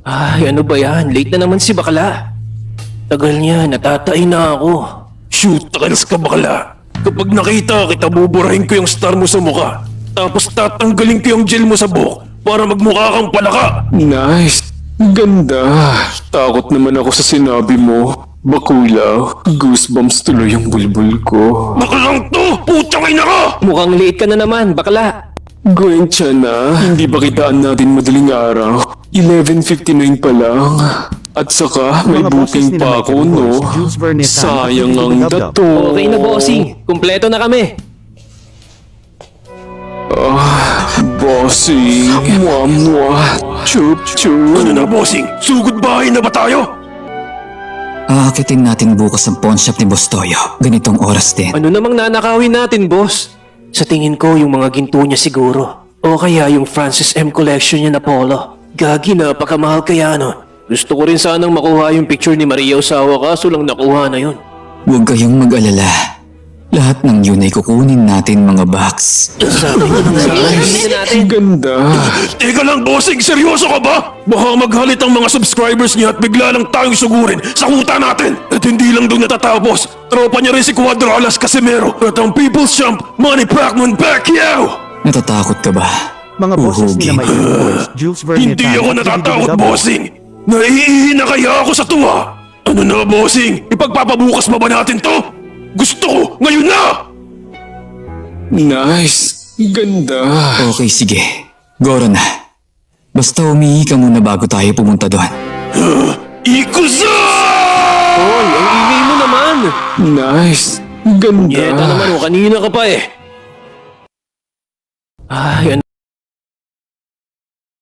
Ay, ano ba yan? Late na naman si bakla. Tagal niya, natatay na ako. Shoot, takas ka bakla. Kapag nakita kita, buburahin ko yung star mo sa mukha. Tapos tatanggalin ko yung gel mo sa buhok para magmukha kang palaka. Nice. Ganda. Takot naman ako sa sinabi mo. Bakula, goosebumps tuloy yung bulbul ko. Baklang to! Putang ina ka! Mukhang late ka na naman, bakla. Gwensya na, hindi ba kitaan natin madaling araw? 11:59 pa lang. At saka may Mga boses booking nila pa Michael ako, Kors, no? Jules Verneta, Sayang at ang Dab Dab. dato. Okay na, bossing. Kumpleto na kami. Bossing, mwah-mwah, chup-chup. Ano na, bossing? Sugod bahay na ba tayo? Aakitin natin bukas ang pawn shop ni Boss Toyo. Ganitong oras din. Ano namang nanakawin natin, boss? Sa tingin ko, yung mga ginto niya siguro. O kaya yung Francis M. collection niya na polo. Gagi, napakamahal kaya nun. Gusto ko rin sanang makuha yung picture ni Maria Osawa kaso lang nakuha na yun. Huwag kayong mag-alala. Lahat ng yun ay kukunin natin mga box. Sabi ko naman, hindi na natin. Ganda. Teka lang, bossing! Seryoso ka ba? Baka maghalit ang mga subscribers niya at bigla lang tayong sugurin sa kuta natin. At hindi lang doon natatapos. Tropa niya rin si Cuadralas Casimero at ang People's Champ, Manny Pacman Pacquiao! Natatakot ka ba? Mga boses Uhugin. nila Michael Kors, Jules Verneta, Hindi ako at natatakot, Dab Dab. bossing! Naiihi na kaya ako sa tuwa! Ano na, bossing? Ipagpapabukas pa ba natin to? Gusto ko! Ngayon na! Nice. Ganda. Okay, sige. Goro na. Basta umihi ka muna bago tayo pumunta doon. Ikuza! Hoy, ang ingay mo naman. Nice. Ganda. Yeta naman, o kanina ka pa eh. Ay, ano